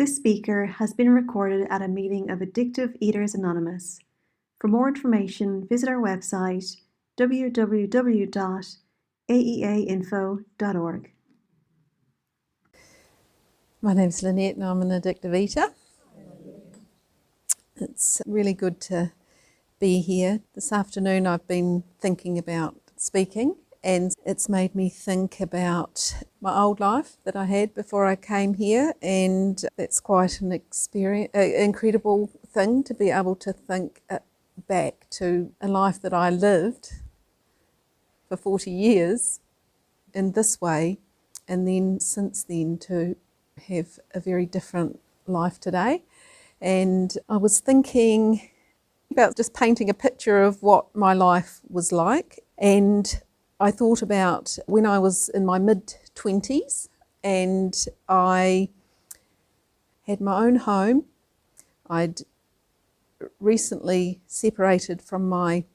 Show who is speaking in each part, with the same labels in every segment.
Speaker 1: This speaker has been recorded at a meeting of Addictive Eaters Anonymous. For more information, visit our website www.aeainfo.org.
Speaker 2: My name's Lynnette and I'm an addictive eater. It's really good to be here. This afternoon I've been thinking about speaking, and it's made me think about my old life that I had before I came here, and that's quite an incredible thing to be able to think back to a life that I lived for 40 years in this way, and then since then to have a very different life today. And I was thinking about just painting a picture of what my life was like, and I thought about when I was in my mid-20s and I had my own home. I'd recently separated from my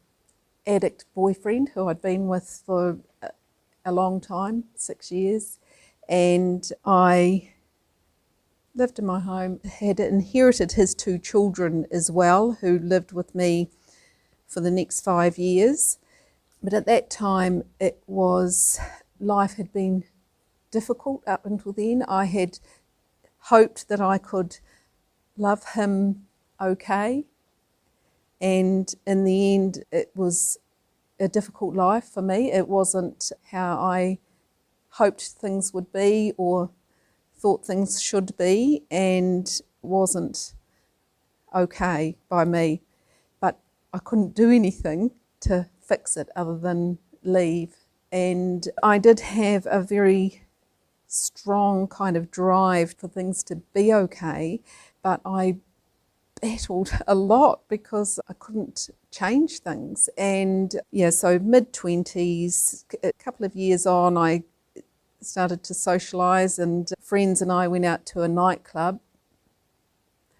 Speaker 2: addict boyfriend who I'd been with for a long time, 6 years, and I lived in my home, had inherited his 2 children as well, who lived with me for the next 5 years. But at that time, life had been difficult up until then. I had hoped that I could love him okay, and in the end, it was a difficult life for me. It wasn't how I hoped things would be or thought things should be, and wasn't okay by me. But I couldn't do anything to fix it other than leave. And I did have a very strong kind of drive for things to be okay, but I battled a lot because I couldn't change things. And yeah, so mid-20s, a couple of years on, I started to socialise, and friends and I went out to a nightclub.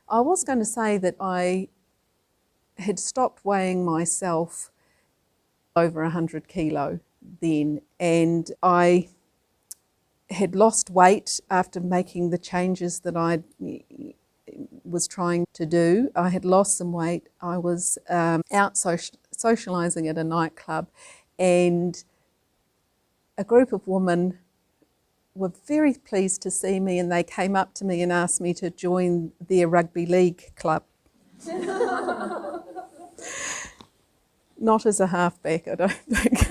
Speaker 2: I was going to say that I had stopped weighing myself over 100 kilo then, and I had lost weight after making the changes that I was trying to do. I had lost some weight. I was out socialising at a nightclub, and a group of women were very pleased to see me, and they came up to me and asked me to join their rugby league club. Not as a halfback, I don't think.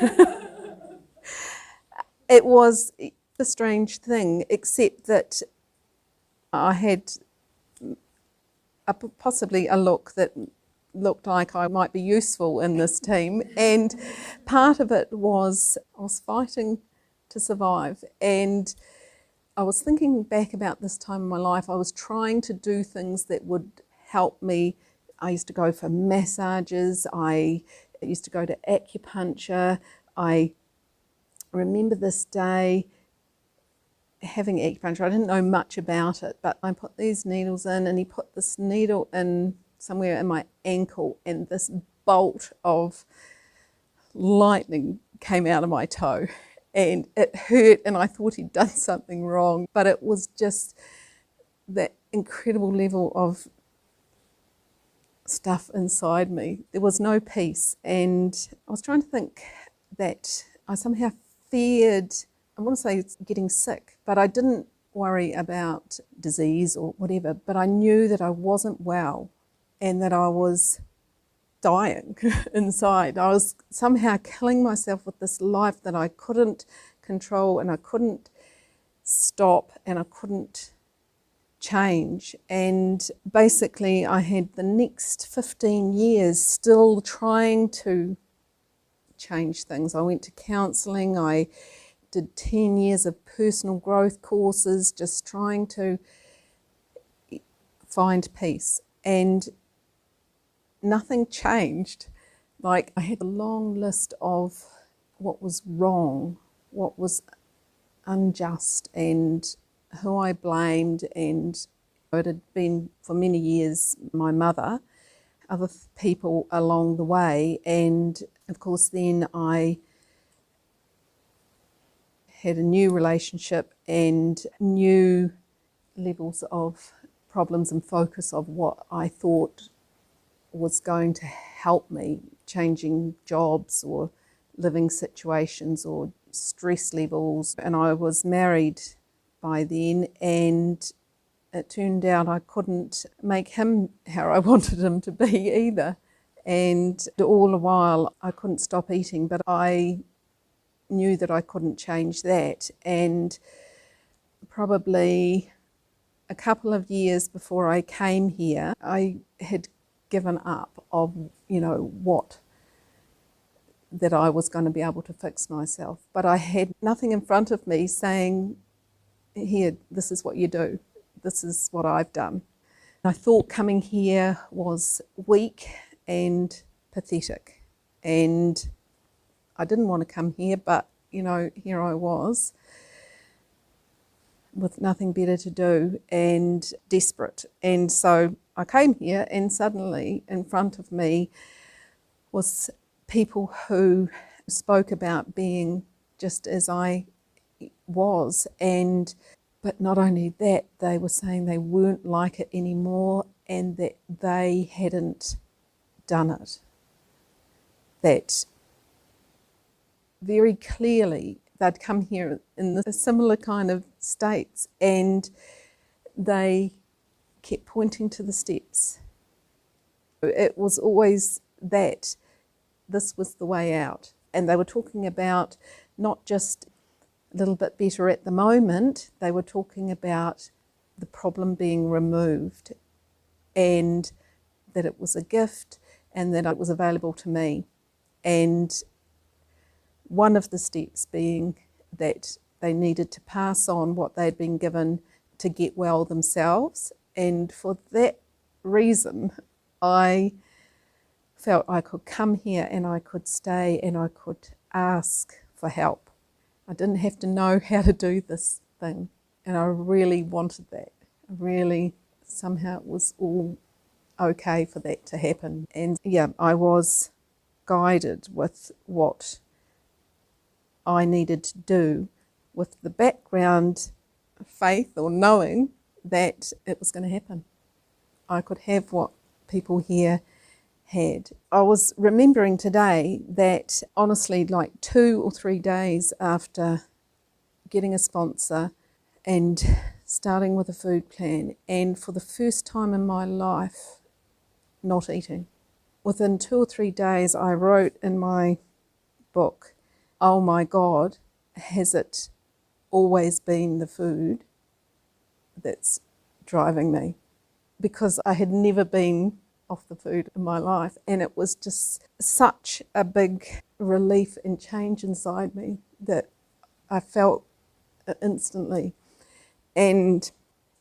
Speaker 2: It was a strange thing, except that I had possibly a look that looked like I might be useful in this team, and part of it was I was fighting to survive. And I was thinking back about this time in my life. I was trying to do things that would help me. I used to go for massages. I used to go to acupuncture. I remember this day having acupuncture. I didn't know much about it, but I put these needles in, and he put this needle in somewhere in my ankle, and this bolt of lightning came out of my toe, and it hurt, and I thought he'd done something wrong, but it was just that incredible level of stuff inside me. There was no peace, and I was trying to think that I somehow feared, I want to say it's getting sick, but I didn't worry about disease or whatever, but I knew that I wasn't well and that I was dying inside. I was somehow killing myself with this life that I couldn't control, and I couldn't stop, and I couldn't change. And basically I had the next 15 years still trying to change things. I went to counselling. I did 10 years of personal growth courses, just trying to find peace, and nothing changed. Like, I had a long list of what was wrong, what was unjust, and who I blamed. And it had been for many years my mother, other people along the way, and of course then I had a new relationship and new levels of problems and focus of what I thought was going to help me, changing jobs or living situations or stress levels. And I was married by then, and it turned out I couldn't make him how I wanted him to be either. And all the while I couldn't stop eating, but I knew that I couldn't change that. And probably a couple of years before I came here, I had given up of, what that I was going to be able to fix myself. But I had nothing in front of me saying, here, this is what you do. This is what I've done. I thought coming here was weak and pathetic. And I didn't want to come here, but, here I was with nothing better to do and desperate. And so I came here, and suddenly in front of me was people who spoke about being just as I was. But not only that, they were saying they weren't like it anymore and that they hadn't done it. That very clearly they'd come here in a similar kind of states, and they kept pointing to the steps. It was always that this was the way out. And they were talking about not just a little bit better at the moment, they were talking about the problem being removed and that it was a gift and that it was available to me. And one of the steps being that they needed to pass on what they'd been given to get well themselves. And for that reason, I felt I could come here and I could stay and I could ask for help. I didn't have to know how to do this thing. And I really wanted that. Somehow it was all okay for that to happen. And I was guided with what I needed to do with the background faith or knowing that it was going to happen. I could have what people here had. I was remembering today that honestly, like 2 or 3 days after getting a sponsor and starting with a food plan, and for the first time in my life, not eating. Within 2 or 3 days, I wrote in my book, oh my God, has it always been the food that's driving me? Because I had never been off the food in my life, and it was just such a big relief and change inside me that I felt instantly. And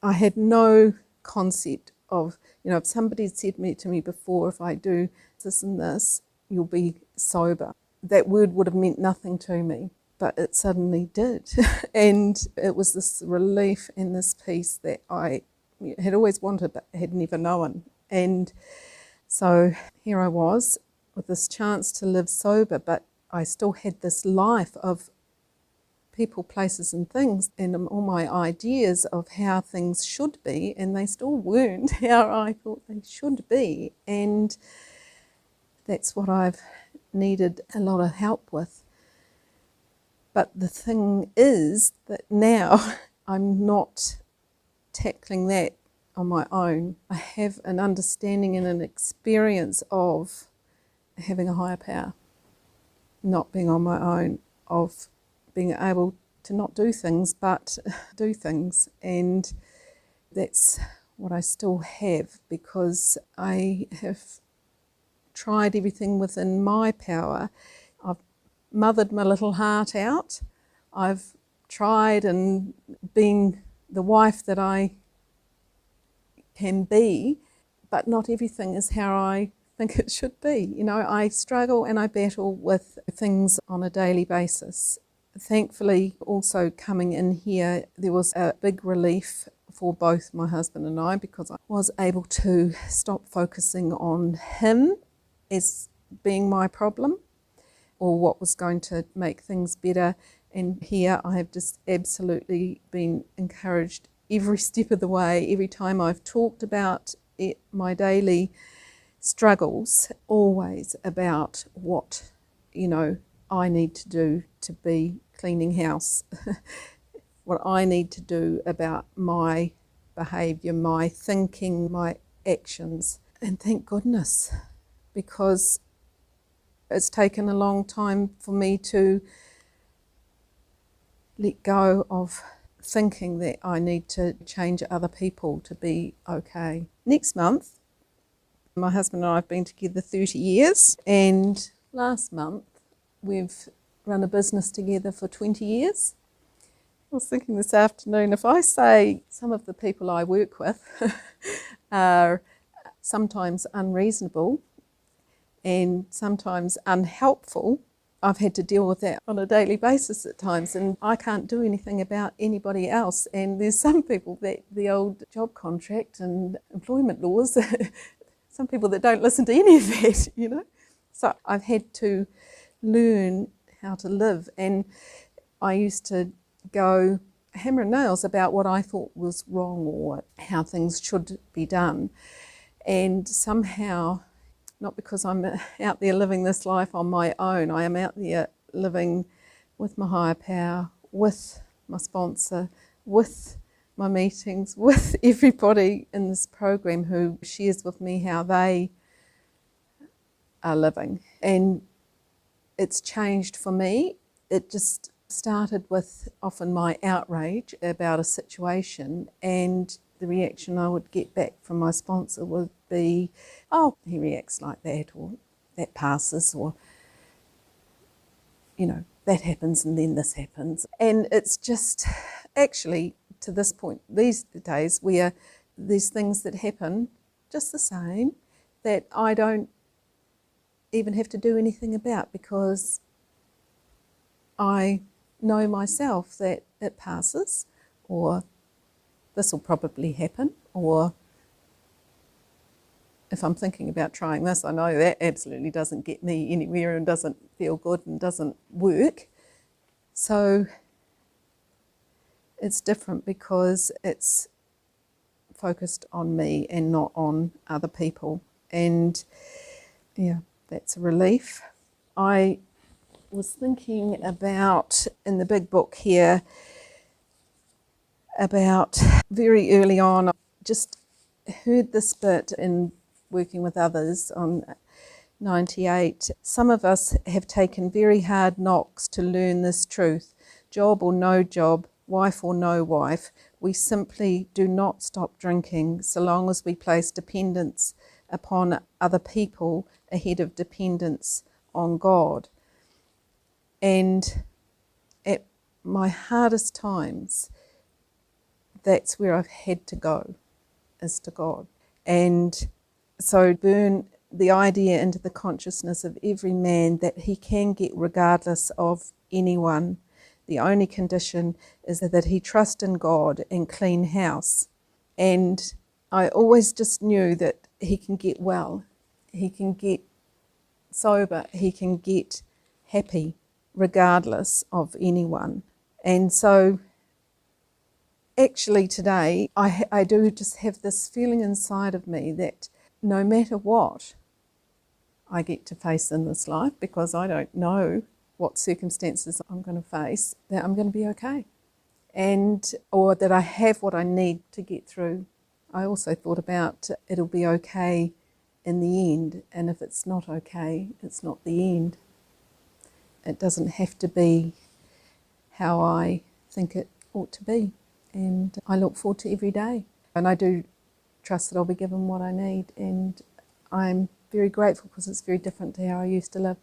Speaker 2: I had no concept of, if somebody had said to me before, if I do this and this, you'll be sober. That word would have meant nothing to me, but it suddenly did. And it was this relief and this peace that I had always wanted but had never known. And so here I was with this chance to live sober, but I still had this life of people, places and things, and all my ideas of how things should be, and they still weren't how I thought they should be. And that's what I've needed a lot of help with. But the thing is that now I'm not tackling that on my own. I have an understanding and an experience of having a higher power, not being on my own, of being able to not do things but do things. And that's what I still have, because I have tried everything within my power. I've mothered my little heart out. I've tried and been the wife that I can be, but not everything is how I think it should be. I struggle and I battle with things on a daily basis. Thankfully, also coming in here, there was a big relief for both my husband and I, because I was able to stop focusing on him as being my problem or what was going to make things better. And here I have just absolutely been encouraged every step of the way, every time I've talked about it, my daily struggles, always about what, I need to do to be cleaning house, what I need to do about my behaviour, my thinking, my actions. And thank goodness, because it's taken a long time for me to let go of thinking that I need to change other people to be okay. Next month, my husband and I have been together 30 years, and last month we've run a business together for 20 years. I was thinking this afternoon, if I say some of the people I work with are sometimes unreasonable and sometimes unhelpful, I've had to deal with that on a daily basis at times, and I can't do anything about anybody else. And there's some people that the old job contract and employment laws, some people that don't listen to any of that, So I've had to learn how to live, and I used to go hammer and nails about what I thought was wrong or how things should be done. And somehow, not because I'm out there living this life on my own, I am out there living with my higher power, with my sponsor, with my meetings, with everybody in this program who shares with me how they are living. And it's changed for me. It just started with often my outrage about a situation, and the reaction I would get back from my sponsor would be, oh, he reacts like that, or that passes, or, that happens and then this happens. And it's just actually to this point, these days, where there's things that happen just the same that I don't even have to do anything about, because I know myself that it passes, or this will probably happen, or if I'm thinking about trying this, I know that absolutely doesn't get me anywhere and doesn't feel good and doesn't work. So it's different because it's focused on me and not on other people. And yeah, that's a relief. I was thinking about, in the big book here, about very early on, I just heard this bit in working with others on 98. Some of us have taken very hard knocks to learn this truth. Job or no job, wife or no wife, we simply do not stop drinking so long as we place dependence upon other people ahead of dependence on God. And at my hardest times, that's where I've had to go, is to God. And so burn the idea into the consciousness of every man that he can get regardless of anyone. The only condition is that he trust in God and clean house. And I always just knew that he can get well, he can get sober, he can get happy regardless of anyone. And so actually today I do just have this feeling inside of me that no matter what I get to face in this life, because I don't know what circumstances I'm going to face, that I'm going to be okay, and or that I have what I need to get through. I also thought about it'll be okay in the end, and if it's not okay, it's not the end. It doesn't have to be how I think it ought to be, and I look forward to every day, and I do trust that I'll be given what I need, and I'm very grateful because it's very different to how I used to live.